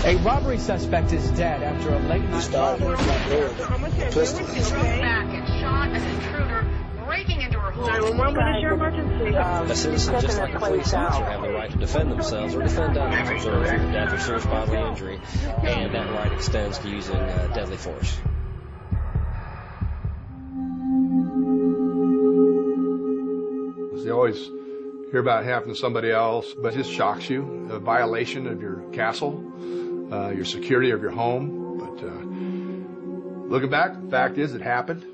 A robbery suspect is dead after a late night robbery. Back and shot an intruder breaking into her home. 911, what is your emergency? A citizen, just like a police officer, have the right to defend themselves or defend others or either death or serious bodily injury, and that right extends to using deadly force. You always hear about it happening to somebody else, but it just shocks you. A violation of your castle, your security of your home. But looking back, the fact is it happened.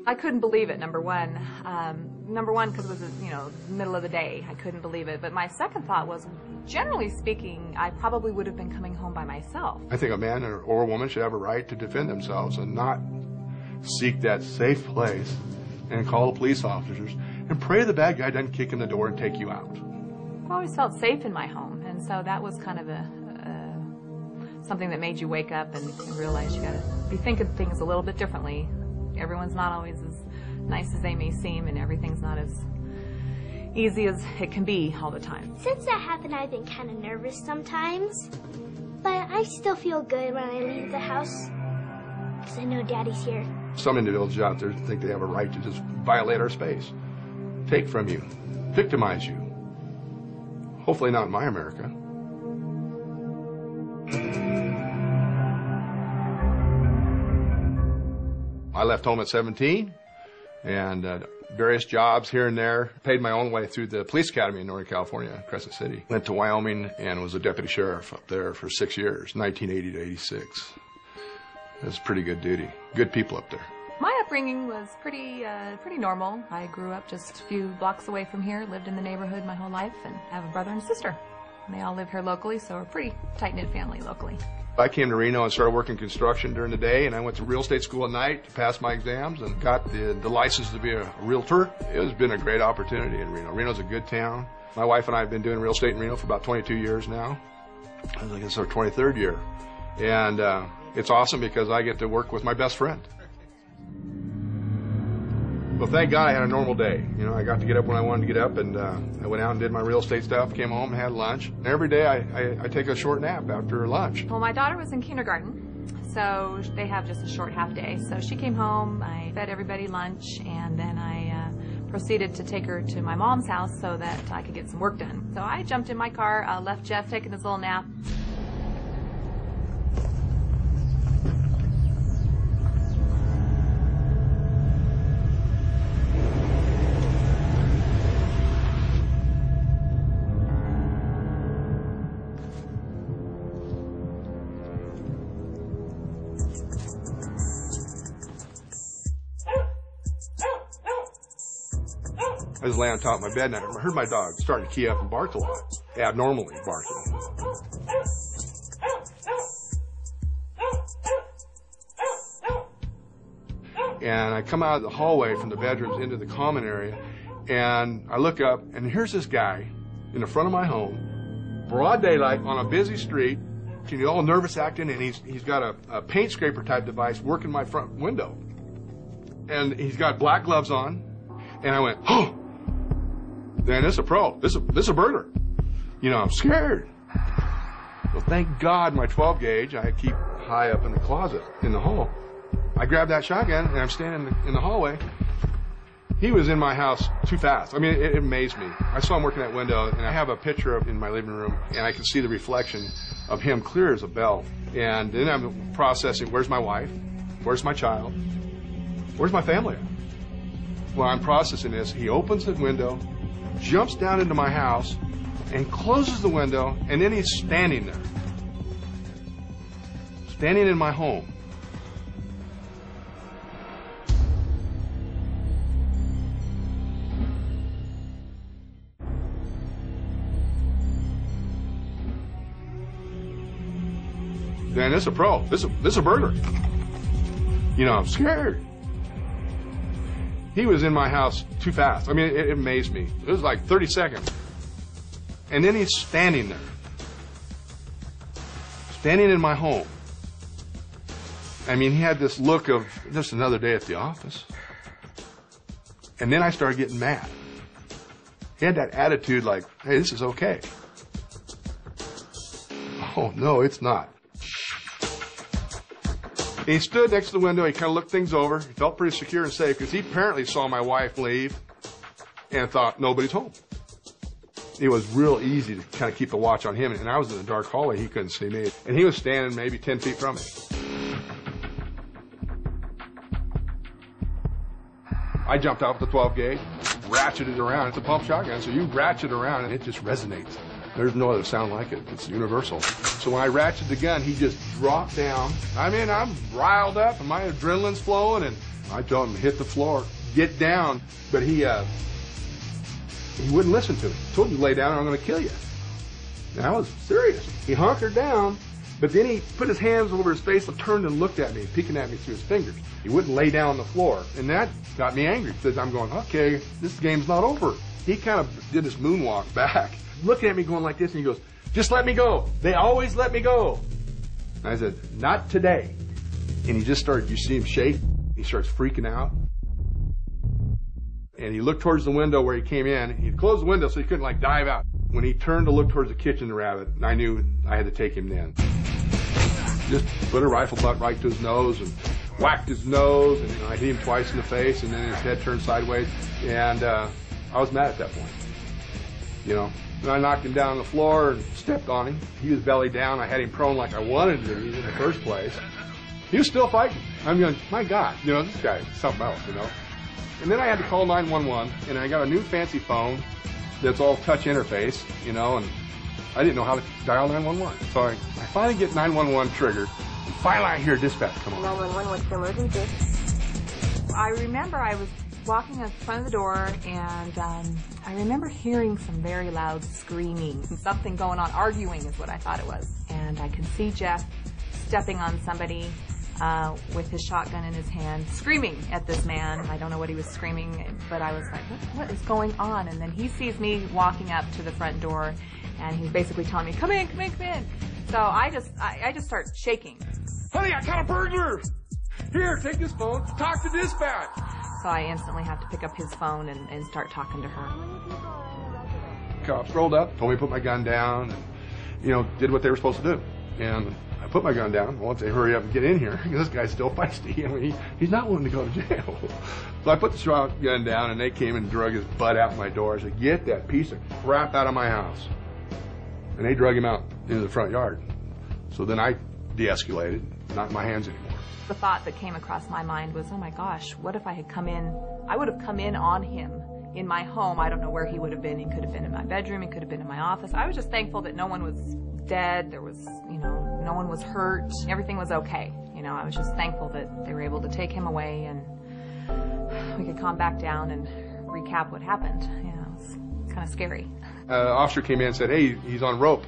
I couldn't believe it, number one. Number one, because it was, middle of the day. I couldn't believe it. But my second thought was, generally speaking, I probably would have been coming home by myself. I think a man or a woman should have a right to defend themselves and not seek that safe place and call the police officers and pray the bad guy doesn't kick in the door and take you out. I always felt safe in my home, and so that was kind of something that made you wake up and realize you got to be thinking things a little bit differently. Everyone's not always as nice as they may seem, and everything's not as easy as it can be all the time. Since that happened, I've been kind of nervous sometimes, but I still feel good when I leave the house because I know Daddy's here. Some individuals out there think they have a right to just violate our space, take from you, victimize you. Hopefully not in my America. I left home at 17 and various jobs here and there. Paid my own way through the police academy in Northern California, Crescent City. Went to Wyoming and was a deputy sheriff up there for 6 years, 1980 to 86. It was pretty good duty. Good people up there. My upbringing was pretty normal. I grew up just a few blocks away from here, lived in the neighborhood my whole life, and have a brother and sister. And they all live here locally, so we're a pretty tight-knit family locally. I came to Reno and started working construction during the day, and I went to real estate school at night to pass my exams and got the license to be a realtor. It has been a great opportunity in Reno. Reno's a good town. My wife and I have been doing real estate in Reno for about 22 years now. I think it's our 23rd year. And it's awesome because I get to work with my best friend. Well, thank God I had a normal day. I got to get up when I wanted to get up, and I went out and did my real estate stuff, came home and had lunch. And every day I take a short nap after lunch. Well, my daughter was in kindergarten, so they have just a short half day. So she came home, I fed everybody lunch, and then I proceeded to take her to my mom's house so that I could get some work done. So I jumped in my car, left Jeff taking his little nap. I was laying on top of my bed, and I heard my dog starting to key up and bark a lot, abnormally barking. And I come out of the hallway from the bedrooms into the common area, and I look up, and here's this guy in the front of my home, broad daylight on a busy street, he's all nervous acting, and he's got a paint scraper type device working my front window. And he's got black gloves on, and I went, oh! Man, this is a pro. This is a burglar. I'm scared. Well, thank God my 12 gauge I keep high up in the closet in the hall. I grabbed that shotgun and I'm standing in the hallway. He was in my house too fast. I mean, it amazed me. I saw him working that window, and I have a picture in my living room, and I can see the reflection of him clear as a bell. And then I'm processing, where's my wife? Where's my child? Where's my family? While I'm processing this, he opens the window, jumps down into my house, and closes the window, and then he's standing there. Standing in my home. Man, this is a pro. This is a burglar. I'm scared. He was in my house too fast. I mean, it amazed me. It was like 30 seconds. And then he's standing there. Standing in my home. I mean, he had this look of just another day at the office. And then I started getting mad. He had that attitude like, hey, this is okay. Oh, no, it's not. And he stood next to the window. He kind of looked things over. He felt pretty secure and safe because he apparently saw my wife leave and thought nobody's home. It was real easy to kind of keep a watch on him. And I was in a dark hallway. He couldn't see me. And he was standing maybe 10 feet from me. I jumped off the 12 gauge, ratcheted around. It's a pump shotgun, so you ratchet around and it just resonates. There's no other sound like it. It's universal. So when I ratcheted the gun, he just dropped down. I mean, I'm riled up and my adrenaline's flowing, and I told him to hit the floor, get down. But he wouldn't listen to me. I told him to lay down or I'm going to kill you. And I was serious. He hunkered down, but then he put his hands over his face and turned and looked at me, peeking at me through his fingers. He wouldn't lay down on the floor, and that got me angry because I'm going, okay, this game's not over. He kind of did this moonwalk back, looking at me going like this, and he goes, just let me go. They always let me go. And I said, not today. And he just started, you see him shake. He starts freaking out. And he looked towards the window where he came in. He closed the window so he couldn't like dive out. When he turned to look towards the kitchen rabbit, I knew I had to take him then. Just put a rifle butt right to his nose and whacked his nose, and I hit him twice in the face, and then his head turned sideways, and I was mad at that point. You know, and I knocked him down on the floor and stepped on him. He was belly down. I had him prone like I wanted to in the first place. He was still fighting. I'm going, my God, you know, this guy is something else, you know. And then I had to call 911, and I got a new fancy phone that's all touch interface, you know, and I didn't know how to dial 911. So I finally get 911 triggered, and finally I hear dispatch come on. 911, what's the emergency? I remember I was walking in front of the door, and I remember hearing some very loud screaming, something going on, arguing is what I thought it was. And I could see Jeff stepping on somebody with his shotgun in his hand, screaming at this man. I don't know what he was screaming, but I was like, what is going on? And then he sees me walking up to the front door, and he's basically telling me, come in, come in, come in. So I just start shaking. Honey, I caught a burglar! Here, take this phone, talk to dispatch! So I instantly have to pick up his phone and start talking to her. Cops rolled up, told me to put my gun down, and, you know, did what they were supposed to do. And I put my gun down. Once they hurry up and get in here, this guy's still feisty. I mean, he's not willing to go to jail. So I put the shotgun down, and they came and drug his butt out my door. I said, get that piece of crap out of my house. And they drug him out into the front yard. So then I de-escalated, not in my hands anymore. The thought that came across my mind was, oh my gosh, what if I had come in, I would have come in on him in my home. I don't know where he would have been. He could have been in my bedroom. He could have been in my office. I was just thankful that no one was dead. There was, you know, no one was hurt. Everything was okay. You know, I was just thankful that they were able to take him away and we could calm back down and recap what happened. You know, it was kind of scary. Officer came in and said, hey, he's on rope.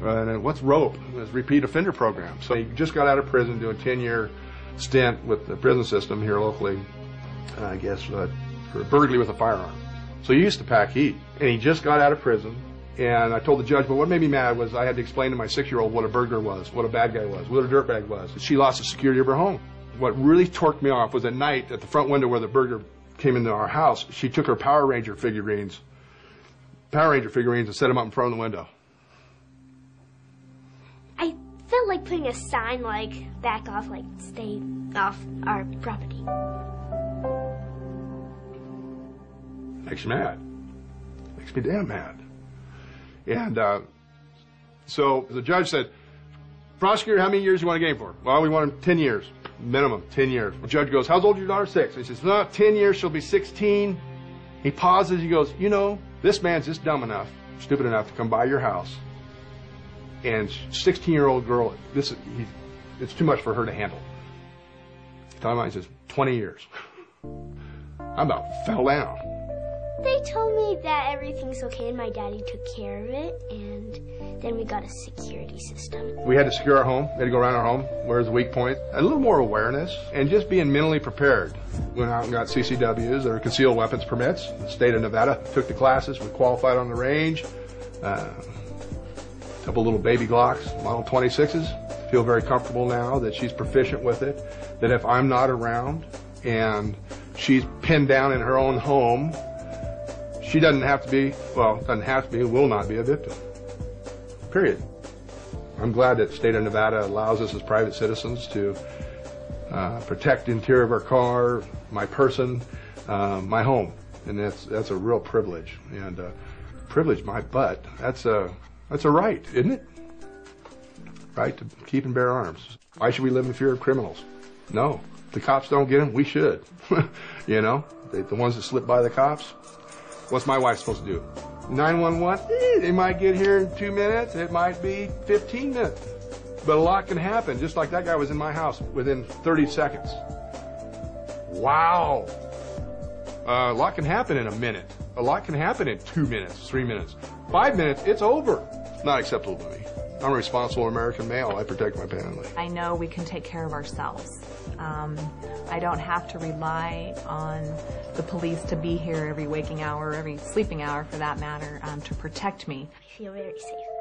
And what's rope? It was repeat offender program. So he just got out of prison, doing a 10-year stint with the prison system here locally, I guess, for burglary with a firearm. So he used to pack heat, and he just got out of prison. And I told the judge, but what made me mad was I had to explain to my 6-year-old what a burglar was, what a bad guy was, what a dirtbag was. She lost the security of her home. What really torqued me off was at night at the front window where the burglar came into our house, she took her Power Ranger figurines and set them up in front of the window. I felt like putting a sign like, back off, like, stay off our property. Makes you mad. Makes me damn mad. And so the judge said, prosecutor, how many years do you want to game for? Well, we want him 10 years, minimum 10 years. The judge goes, how old is your daughter? 6. He says, no, 10 years, she'll be 16. He pauses, he goes, you know, this man's just dumb enough, stupid enough to come by your house. And 16-year-old girl, it's too much for her to handle. He says, 20 years. I about fell down. They told me that everything's okay and my daddy took care of it, and then we got a security system. We had to secure our home. We had to go around our home, where's the weak point. A little more awareness and just being mentally prepared. Went out and got CCWs, or concealed weapons permits. The state of Nevada took the classes. We qualified on the range. Couple little baby Glocks, Model 26s. Feel very comfortable now that she's proficient with it. That if I'm not around and she's pinned down in her own home, she doesn't have to be, will not be a victim. Period. I'm glad that the state of Nevada allows us as private citizens to protect the interior of our car, my person, my home, and that's a real privilege. And privilege, my butt. That's a right, isn't it? Right to keep and bear arms. Why should we live in fear of criminals? No, if the cops don't get them, we should. You know, the ones that slip by the cops. What's my wife supposed to do? 911. They might get here in 2 minutes. It might be 15 minutes. But a lot can happen, just like that guy was in my house within 30 seconds. Wow. A lot can happen in a minute. A lot can happen in 2 minutes, 3 minutes. 5 minutes, it's over. Not acceptable to me. I'm a responsible American male. I protect my family. I know we can take care of ourselves. I don't have to rely on the police to be here every waking hour, every sleeping hour for that matter, to protect me. I feel very safe.